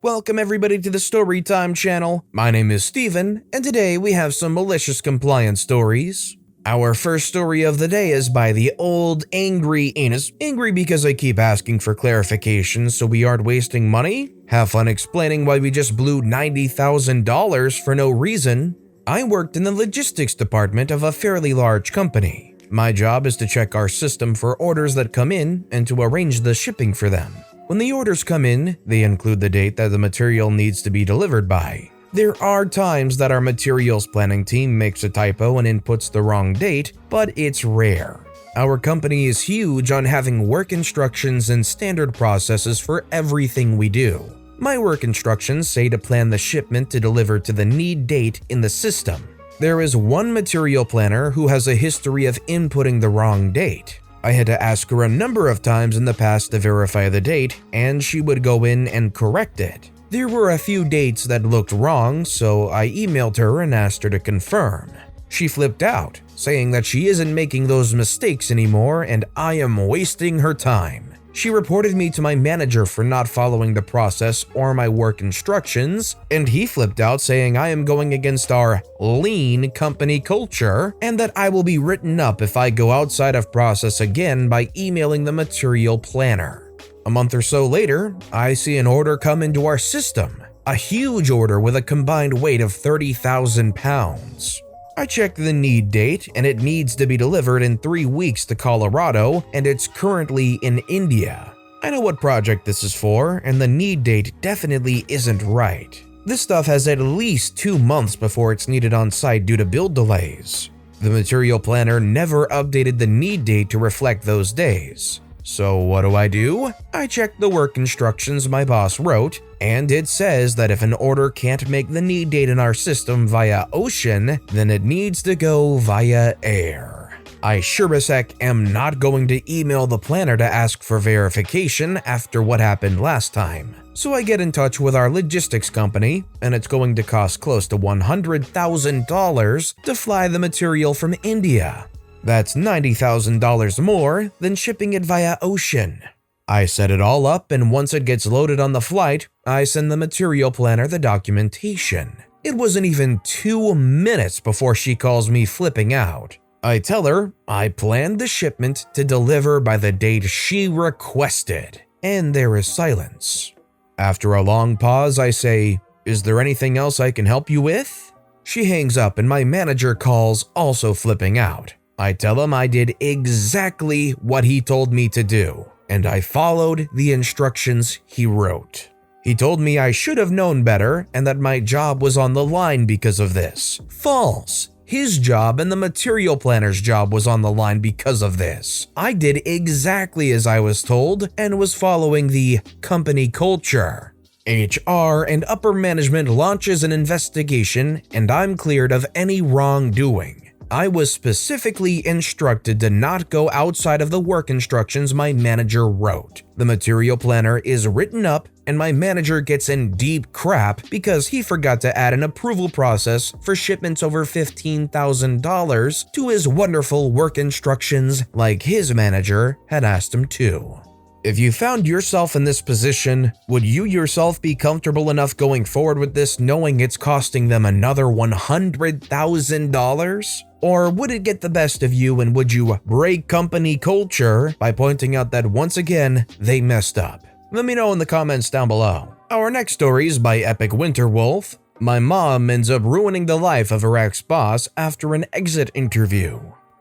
Welcome everybody to the Storytime channel. My name is Steven, and today we have some malicious compliance stories. Our first story of the day is by the old angry anus. Angry because I keep asking for clarification so we aren't wasting money? Have fun explaining why we just blew $90,000 for no reason. I worked in the logistics department of a fairly large company. My job is to check our system for orders that come in and to arrange the shipping for them. When the orders come in, they include the date that the material needs to be delivered by. There are times that our materials planning team makes a typo and inputs the wrong date, but it's rare. Our company is huge on having work instructions and standard processes for everything we do. My work instructions say to plan the shipment to deliver to the need date in the system. There is one material planner who has a history of inputting the wrong date. I had to ask her a number of times in the past to verify the date, and she would go in and correct it. There were a few dates that looked wrong, so I emailed her and asked her to confirm. She flipped out, saying that she isn't making those mistakes anymore and I am wasting her time. She reported me to my manager for not following the process or my work instructions, and he flipped out saying I am going against our lean company culture and that I will be written up if I go outside of process again by emailing the material planner. A month or so later, I see an order come into our system, a huge order with a combined weight of 30,000 pounds. I checked the need date and it needs to be delivered in 3 weeks to Colorado, and it's currently in India. I know what project this is for, and the need date definitely isn't right. This stuff has at least 2 months before it's needed on site due to build delays. The material planner never updated the need date to reflect those days. So what do? I checked the work instructions my boss wrote, and it says that if an order can't make the need date in our system via ocean, then it needs to go via air. I sure as heck am not going to email the planner to ask for verification after what happened last time. So I get in touch with our logistics company, and it's going to cost close to $100,000 to fly the material from India. That's $90,000 more than shipping it via ocean. I set it all up, and once it gets loaded on the flight, I send the material planner the documentation. It wasn't even 2 minutes before she calls me flipping out. I tell her I planned the shipment to deliver by the date she requested, and there is silence. After a long pause, I say, "Is there anything else I can help you with?" She hangs up and my manager calls, also flipping out. I tell him I did exactly what he told me to do, and I followed the instructions he wrote. He told me I should have known better and that my job was on the line because of this. False. His job and the material planner's job was on the line because of this. I did exactly as I was told and was following the company culture. HR and upper management launches an investigation, and I'm cleared of any wrongdoing. I was specifically instructed to not go outside of the work instructions my manager wrote. The material planner is written up, and my manager gets in deep crap because he forgot to add an approval process for shipments over $15,000 to his wonderful work instructions like his manager had asked him to. If you found yourself in this position, would you yourself be comfortable enough going forward with this knowing it's costing them another $100,000? Or would it get the best of you, and would you break company culture by pointing out that once again, they messed up? Let me know in the comments down below. Our next story is by Epic Winterwolf. My mom ends up ruining the life of her ex-boss after an exit interview.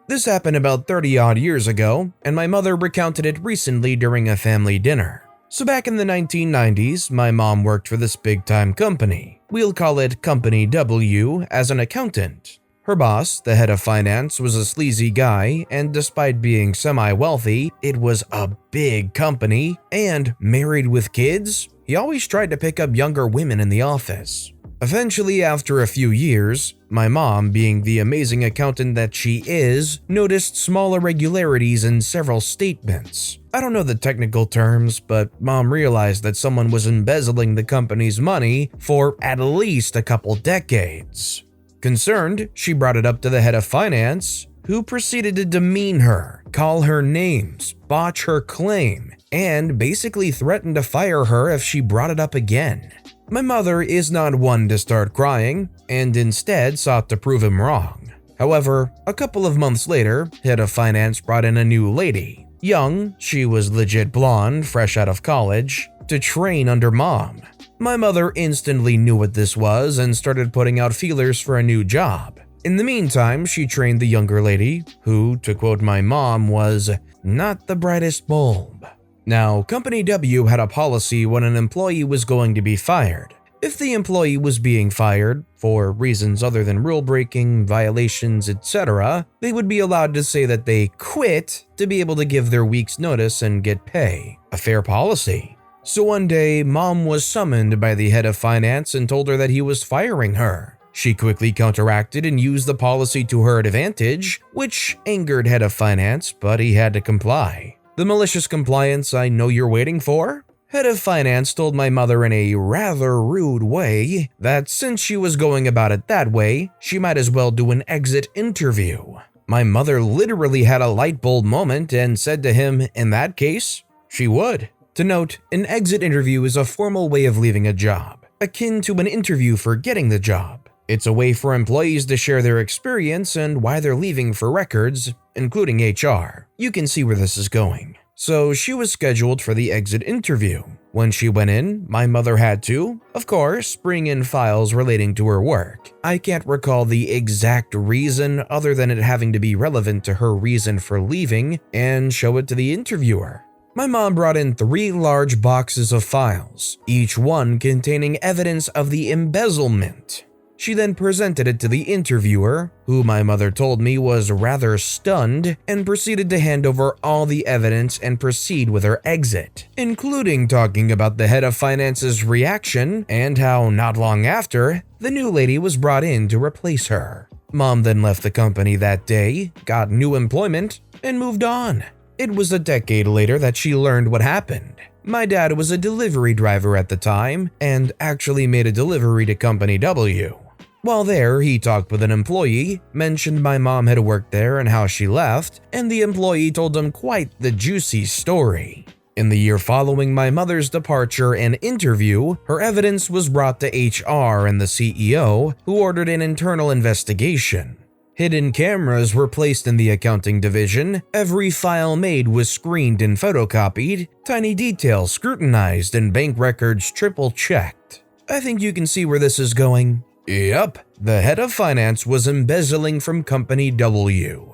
This happened about 30-odd years ago, and my mother recounted it recently during a family dinner. So back in the 1990s, my mom worked for this big-time company. We'll call it Company W as an accountant. Her boss, the head of finance, was a sleazy guy, and despite being semi-wealthy, it was a big company, and married with kids, he always tried to pick up younger women in the office. Eventually, after a few years, my mom, being the amazing accountant that she is, noticed small irregularities in several statements. I don't know the technical terms, but mom realized that someone was embezzling the company's money for at least a couple decades. Concerned, she brought it up to the head of finance, who proceeded to demean her, call her names, botch her claim, and basically threatened to fire her if she brought it up again. My mother is not one to start crying, and instead sought to prove him wrong. However, a couple of months later, head of finance brought in a new lady. Young, she was legit blonde, fresh out of college, to train under mom. My mother instantly knew what this was and started putting out feelers for a new job. In the meantime, she trained the younger lady, who, to quote my mom, was not the brightest bulb. Now, Company W had a policy when an employee was going to be fired. If the employee was being fired, for reasons other than rule breaking, violations, etc., they would be allowed to say that they quit to be able to give their week's notice and get pay. A fair policy. So one day, mom was summoned by the head of finance and told her that he was firing her. She quickly counteracted and used the policy to her advantage, which angered head of finance, but he had to comply. The malicious compliance I know you're waiting for? Head of finance told my mother in a rather rude way that since she was going about it that way, she might as well do an exit interview. My mother literally had a light bulb moment and said to him, in that case, she would. To note, an exit interview is a formal way of leaving a job, akin to an interview for getting the job. It's a way for employees to share their experience and why they're leaving for records, including HR. You can see where this is going. So she was scheduled for the exit interview. When she went in, my mother had to, of course, bring in files relating to her work. I can't recall the exact reason other than it having to be relevant to her reason for leaving and show it to the interviewer. My mom brought in 3 large boxes of files, each one containing evidence of the embezzlement. She then presented it to the interviewer, who my mother told me was rather stunned, and proceeded to hand over all the evidence and proceed with her exit, including talking about the head of finance's reaction and how not long after, the new lady was brought in to replace her. Mom then left the company that day, got new employment, and moved on. It was a decade later that she learned what happened. My dad was a delivery driver at the time and actually made a delivery to Company W. While there, he talked with an employee, mentioned my mom had worked there and how she left, and the employee told him quite the juicy story. In the year following my mother's departure and interview, her evidence was brought to HR and the CEO, who ordered an internal investigation. Hidden cameras were placed in the accounting division, every file made was screened and photocopied, tiny details scrutinized, and bank records triple-checked. I think you can see where this is going. Yep, the head of finance was embezzling from Company W.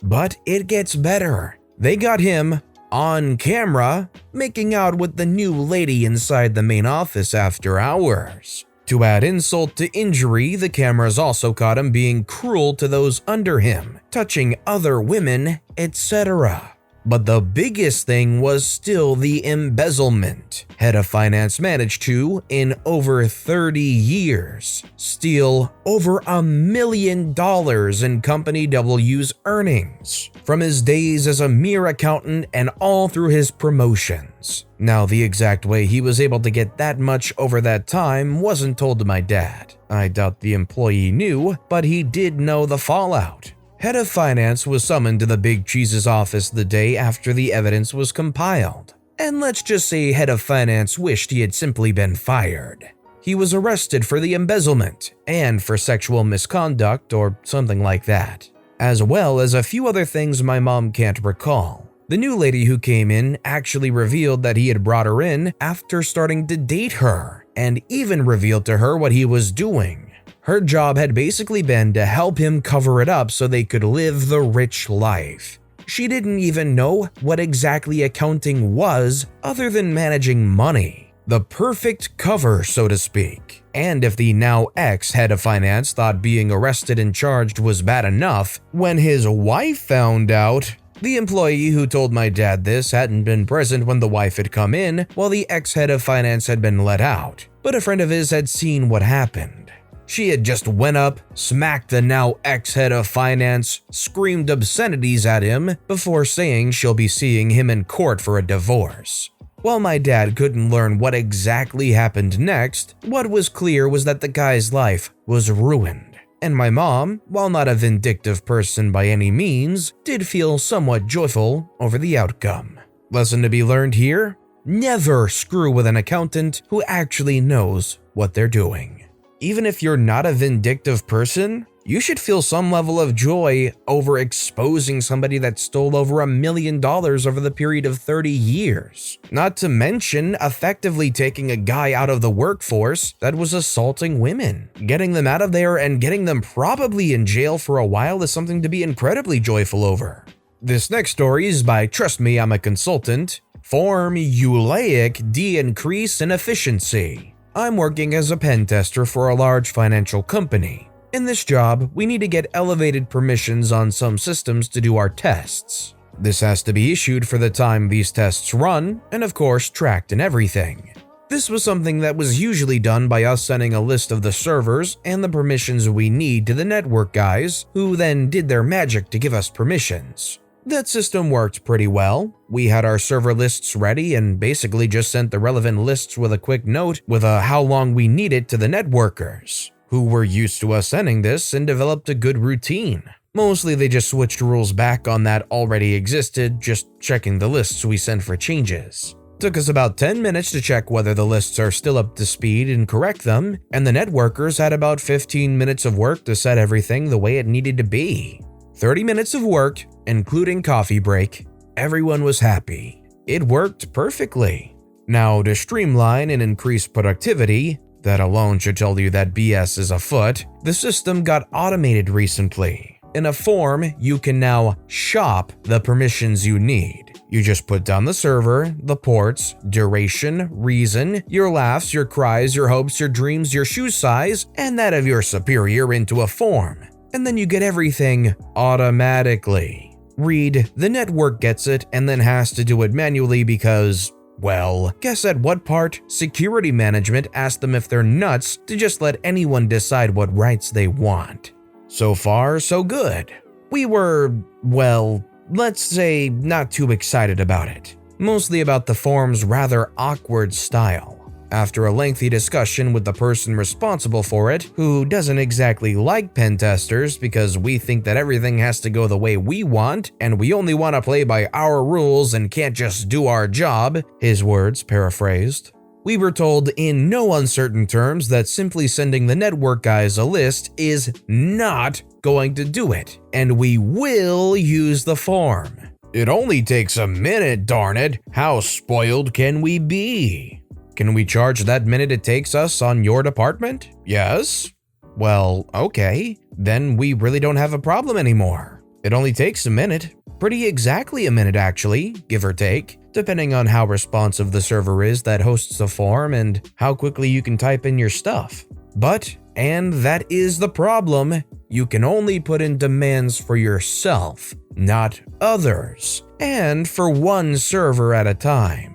But it gets better. They got him on camera making out with the new lady inside the main office after hours. To add insult to injury, the cameras also caught him being cruel to those under him, touching other women, etc. But the biggest thing was still the embezzlement. Head of finance managed to, in over 30 years, steal over $1 million in Company W's earnings from his days as a mere accountant and all through his promotions. Now, the exact way he was able to get that much over that time wasn't told to my dad. I doubt the employee knew, but he did know the fallout. Head of finance was summoned to the Big Cheese's office the day after the evidence was compiled. And let's just say head of finance wished he had simply been fired. He was arrested for the embezzlement and for sexual misconduct or something like that, as well as a few other things my mom can't recall. The new lady who came in actually revealed that he had brought her in after starting to date her, and even revealed to her what he was doing. Her job had basically been to help him cover it up so they could live the rich life. She didn't even know what exactly accounting was other than managing money. The perfect cover, so to speak. And if the now ex-head of finance thought being arrested and charged was bad enough, when his wife found out, the employee who told my dad this hadn't been present when the wife had come in while the ex-head of finance had been let out, but a friend of his had seen what happened. She had just went up, smacked the now ex-head of finance, screamed obscenities at him before saying she'll be seeing him in court for a divorce. While my dad couldn't learn what exactly happened next, what was clear was that the guy's life was ruined. And my mom, while not a vindictive person by any means, did feel somewhat joyful over the outcome. Lesson to be learned here: never screw with an accountant who actually knows what they're doing. Even if you're not a vindictive person, you should feel some level of joy over exposing somebody that stole over $1 million over the period of 30 years. Not to mention effectively taking a guy out of the workforce that was assaulting women. Getting them out of there and getting them probably in jail for a while is something to be incredibly joyful over. This next story is by Trust Me, I'm a Consultant. Form-ulaic deincrease in efficiency. I'm working as a pen tester for a large financial company. In this job, we need to get elevated permissions on some systems to do our tests. This has to be issued for the time these tests run, and of course tracked and everything. This was something that was usually done by us sending a list of the servers and the permissions we need to the network guys, who then did their magic to give us permissions. That system worked pretty well. We had our server lists ready and basically just sent the relevant lists with a quick note with how long we needed to the networkers, who were used to us sending this and developed a good routine. Mostly they just switched rules back on that already existed, just checking the lists we sent for changes. Took us about 10 minutes to check whether the lists are still up to speed and correct them, and the networkers had about 15 minutes of work to set everything the way it needed to be. 30 minutes of work, including coffee break. Everyone was happy. It worked perfectly. Now, to streamline and increase productivity, that alone should tell you that BS is afoot, the system got automated recently. In a form, you can now shop the permissions you need. You just put down the server, the ports, duration, reason, your laughs, your cries, your hopes, your dreams, your shoe size, and that of your superior into a form. And then you get everything automatically. Read, the network gets it and then has to do it manually because, well, guess at what part? Security management asked them if they're nuts to just let anyone decide what rights they want. So far, so good. We were, well, let's say not too excited about it. Mostly about the form's rather awkward style. After a lengthy discussion with the person responsible for it, who doesn't exactly like pen testers because we think that everything has to go the way we want and we only want to play by our rules and can't just do our job, his words paraphrased, we were told in no uncertain terms that simply sending the network guys a list is not going to do it, and we will use the form. It only takes a minute, darn it. How spoiled can we be? Can we charge that minute it takes us on your department? Yes? Well, okay. Then we really don't have a problem anymore. It only takes a minute. Pretty exactly a minute actually, give or take, depending on how responsive the server is that hosts the form and how quickly you can type in your stuff. But, and that is the problem, you can only put in demands for yourself, not others, and for one server at a time.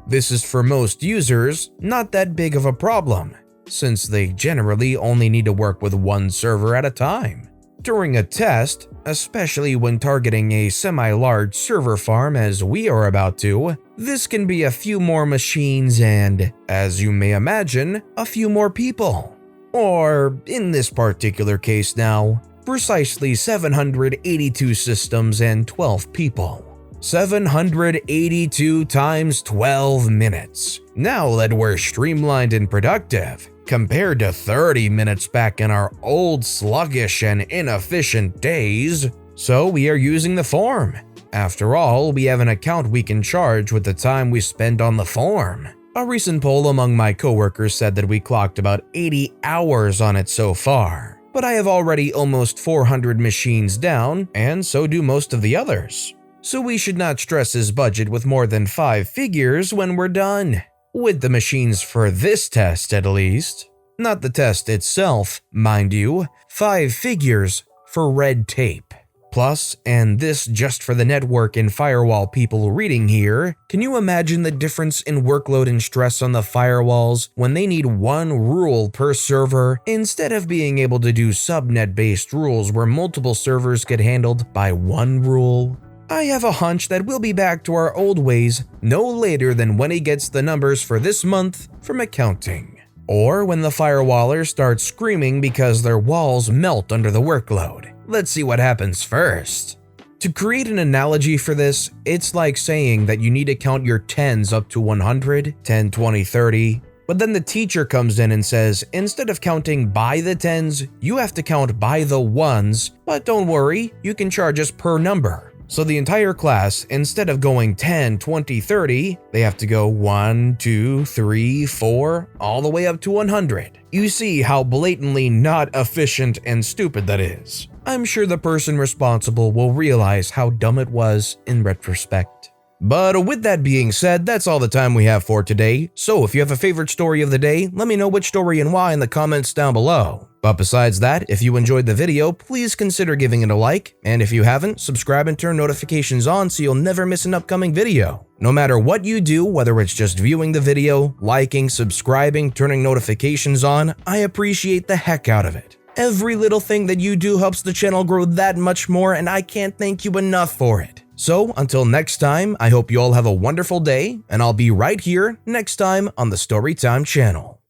This is for most users not that big of a problem, since they generally only need to work with one server at a time. During a test, especially when targeting a semi-large server farm as we are about to, this can be a few more machines and, as you may imagine, a few more people. Or, in this particular case now, precisely 782 systems and 12 people. 782 times 12 minutes. Now that we're streamlined and productive, compared to 30 minutes back in our old sluggish and inefficient days, so we are using the form. After all, we have an account we can charge with the time we spend on the form. A recent poll among my coworkers said that we clocked about 80 hours on it so far, but I have already almost 400 machines down, and so do most of the others. So we should not stress his budget with more than 5 figures when we're done. With the machines for this test at least. Not the test itself, mind you, 5 figures for red tape. Plus, and this just for the network and firewall people reading here, can you imagine the difference in workload and stress on the firewalls when they need one rule per server instead of being able to do subnet-based rules where multiple servers get handled by one rule? I have a hunch that we'll be back to our old ways no later than when he gets the numbers for this month from accounting. Or when the firewallers start screaming because their walls melt under the workload. Let's see what happens first. To create an analogy for this, it's like saying that you need to count your tens up to 100, 10, 20, 30, but then the teacher comes in and says, instead of counting by the tens, you have to count by the ones, but don't worry, you can charge us per number. So the entire class, instead of going 10, 20, 30, they have to go 1, 2, 3, 4, all the way up to 100. You see how blatantly not efficient and stupid that is. I'm sure the person responsible will realize how dumb it was in retrospect. But with that being said, that's all the time we have for today. So if you have a favorite story of the day, let me know which story and why in the comments down below. But besides that, if you enjoyed the video, please consider giving it a like, and if you haven't, subscribe and turn notifications on so you'll never miss an upcoming video. No matter what you do, whether it's just viewing the video, liking, subscribing, turning notifications on, I appreciate the heck out of it. Every little thing that you do helps the channel grow that much more, and I can't thank you enough for it. So, until next time, I hope you all have a wonderful day, and I'll be right here next time on the Storytime channel.